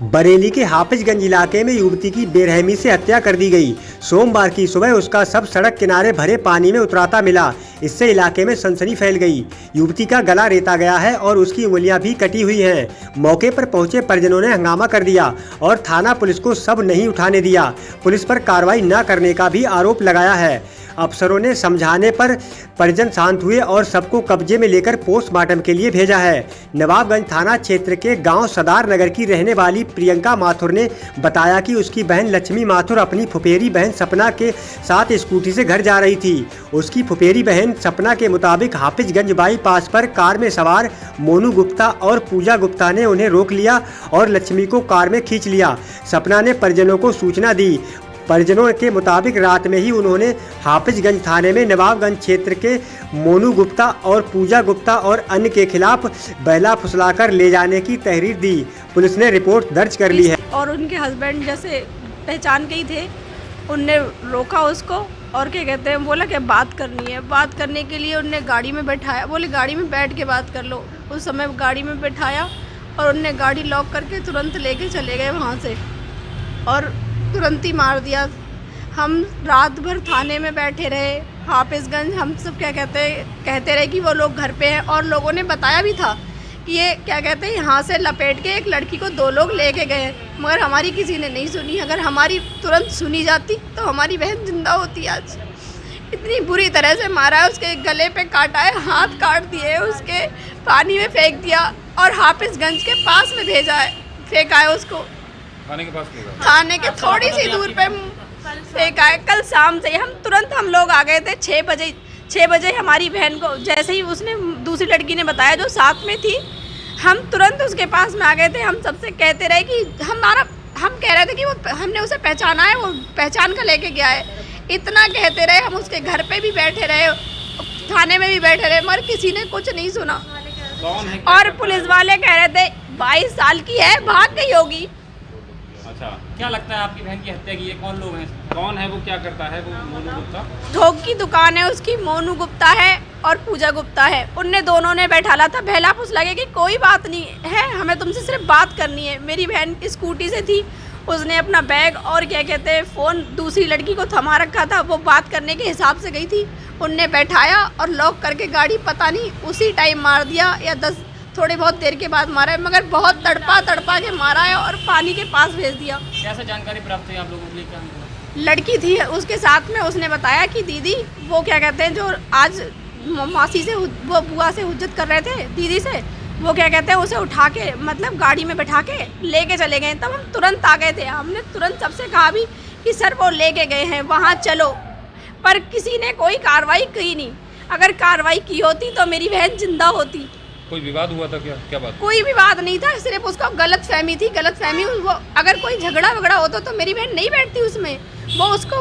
बरेली के हाफिजगंज इलाके में युवती की बेरहमी से हत्या कर दी गई। सोमवार की सुबह उसका शव सड़क किनारे भरे पानी में उतराता मिला। इससे इलाके में सनसनी फैल गई। युवती का गला रेता गया है और उसकी उंगलियां भी कटी हुई हैं। मौके पर पहुंचे परिजनों ने हंगामा कर दिया और थाना पुलिस को शव नहीं उठाने दिया। पुलिस पर कार्रवाई न करने का भी आरोप लगाया है। अफसरों ने समझाने पर परिजन शांत हुए और सबको कब्जे में लेकर पोस्टमार्टम के लिए भेजा है। नवाबगंज थाना क्षेत्र के गांव सदार नगर की रहने वाली प्रियंका माथुर ने बताया कि उसकी बहन लक्ष्मी माथुर अपनी फुफेरी बहन सपना के साथ स्कूटी से घर जा रही थी। उसकी फुफेरी बहन सपना के मुताबिक हाफिजगंज बाईपास पर कार में सवार मोनू गुप्ता और पूजा गुप्ता ने उन्हें रोक लिया और लक्ष्मी को कार में खींच लिया। सपना ने परिजनों को सूचना दी। परिजनों के मुताबिक रात में ही उन्होंने हाफिजगंज थाने में नवाबगंज क्षेत्र के मोनू गुप्ता और पूजा गुप्ता और अन्य के खिलाफ बैला फुसलाकर ले जाने की तहरीर दी। पुलिस ने रिपोर्ट दर्ज कर ली है। और उनके हस्बैंड जैसे पहचान के ही थे, उनने रोका उसको और क्या कहते हैं, बोला कि बात करनी है। बात करने के लिए उनने गाड़ी में बैठाया, बोले गाड़ी में बैठ के बात कर लो। उस समय गाड़ी में बैठाया और उनने गाड़ी लॉक करके तुरंत लेके चले गए वहाँ से और तुरंत ही मार दिया। हम रात भर थाने में बैठे रहे हाफिजगंज। हम सब क्या कहते रहे कि वो लोग घर पे हैं और लोगों ने बताया भी था कि ये क्या कहते हैं, यहाँ से लपेट के एक लड़की को 2 लोग लेके गए, मगर हमारी किसी ने नहीं सुनी। अगर हमारी तुरंत सुनी जाती तो हमारी बहन जिंदा होती आज। इतनी बुरी तरह से मारा है, उसके गले पे काटा है, हाथ काट दिए, उसके पानी में फेंक दिया और हाफिजगंज के पास में भेजा है, फेंका है उसको। थाने के पास थाने के थोड़ी सी दूर पे फेंका है। कल शाम से हम लोग आ गए थे 6 बजे हमारी बहन को, जैसे ही उसने दूसरी लड़की ने बताया जो साथ में थी, हम तुरंत उसके पास में आ गए थे। हम सबसे कहते रहे कि हम कह रहे थे कि वो हमने उसे पहचाना है, वो पहचान कर लेके गया है। इतना कहते रहे, हम उसके घर पे भी बैठे रहे, थाने में भी बैठे रहे, मगर किसी ने कुछ नहीं सुना। और पुलिस वाले कह रहे थे 22 साल की है, भाग गई होगी। अच्छा, क्या लगता है आपकी बहन की हत्या की है? कौन लोग हैं? कौन है वो? क्या करता है वो मोनू गुप्ता? थोक की दुकान है उसकी। मोनू गुप्ता है और पूजा गुप्ता है। उनने दोनों ने बैठाला था, बहला फुसला के कि कोई बात नहीं है, हमें तुमसे सिर्फ बात करनी है। मेरी बहन स्कूटी से थी, उसने अपना बैग और क्या कहते हैं फ़ोन दूसरी लड़की को थमा रखा था, वो बात करने के हिसाब से गई थी। उनने बैठाया और लॉक करके गाड़ी पता नहीं उसी टाइम मार दिया या थोड़ी बहुत देर के बाद मारा है, मगर बहुत तड़पा के मारा है और पानी के पास भेज दिया। कैसे जानकारी प्राप्त हुई आप लोगों के लिए? क्या लड़की थी उसके साथ में, उसने बताया कि दीदी वो क्या कहते हैं, जो आज मासी से वो बुआ से हुज्जत कर रहे थे दीदी से, वो क्या कहते हैं उसे उठा के मतलब गाड़ी में बैठा के लेके चले गए। तब हम तुरंत आ गए थे। हमने तुरंत सबसे कहा भी कि सर वो लेके गए हैं, वहाँ चलो, पर किसी ने कोई कार्रवाई की नहीं। अगर कार्रवाई की होती तो मेरी बहन जिंदा होती। कोई विवाद हुआ था? क्या बात? कोई विवाद नहीं था, सिर्फ उसका गलतफहमी थी। वो अगर कोई झगड़ा वगड़ा होता तो मेरी बहन नहीं बैठती उसमें। वो उसको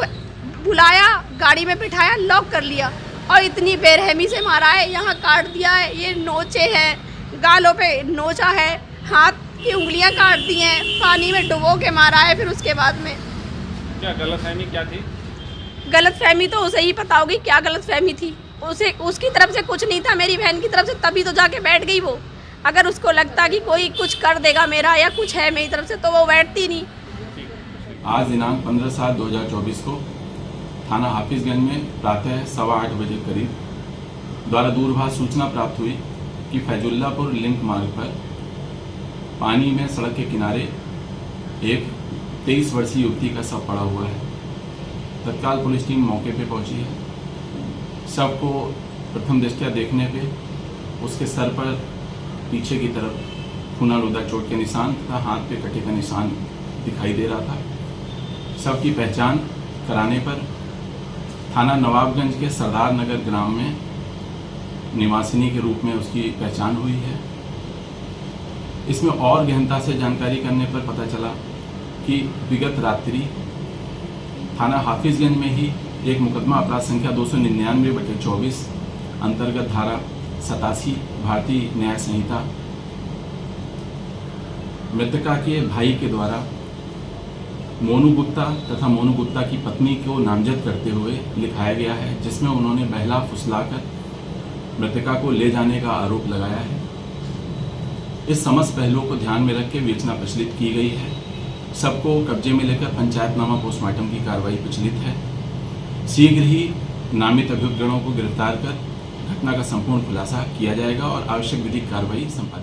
बुलाया, गाड़ी में बिठाया, लॉक कर लिया और इतनी बेरहमी से मारा है। यहाँ काट दिया है, ये नोचे हैं, गालों पे नोचा है, हाथ की उंगलियां काट दी हैं, पानी में डुबो के मारा है। फिर उसके बाद में क्या गलतफहमी क्या थी? गलतफहमी तो उसे ही पता होगी क्या गलतफहमी थी। उसे उसकी तरफ से कुछ नहीं था, मेरी बहन की तरफ से, तभी तो जाके बैठ गई वो। अगर उसको लगता कि कोई कुछ कर देगा मेरा या कुछ है मेरी तरफ से तो वो बैठती नहीं। आज दिनांक 15/7/2024 को थाना हाफिजगंज में प्रातः 8:15 बजे करीब द्वारा दूरभाष सूचना प्राप्त हुई कि फैजुल्लापुर लिंक मार्ग पर पानी में सड़क के किनारे एक 23 वर्षीय युवती का शव पड़ा हुआ है। तत्काल पुलिस टीम मौके पर पहुंची है। शव को प्रथम दृष्टया देखने पे उसके सर पर पीछे की तरफ खूनालूदा चोट के निशान तथा हाथ पे कटे का निशान दिखाई दे रहा था। शव की पहचान कराने पर थाना नवाबगंज के सरदार नगर ग्राम में निवासिनी के रूप में उसकी पहचान हुई है। इसमें और गहनता से जानकारी करने पर पता चला कि विगत रात्रि थाना हाफिजगंज में ही एक मुकदमा अपराध संख्या 299/24 अंतर्गत धारा 87 भारतीय न्याय संहिता मृतका के भाई के द्वारा मोनू गुप्ता तथा मोनू गुप्ता की पत्नी को नामजद करते हुए लिखाया गया है, जिसमें उन्होंने बहला फुसलाकर मृतका को ले जाने का आरोप लगाया है। इस समस्त पहलुओं को ध्यान में रख के विवेचना प्रचलित की गई है। सबको कब्जे में लेकर पंचायतनामा पोस्टमार्टम की कार्रवाई प्रचलित है। शीघ्र ही नामित अभियुक्त गणों को गिरफ्तार कर घटना का संपूर्ण खुलासा किया जाएगा और आवश्यक विधिक कार्रवाई संपादित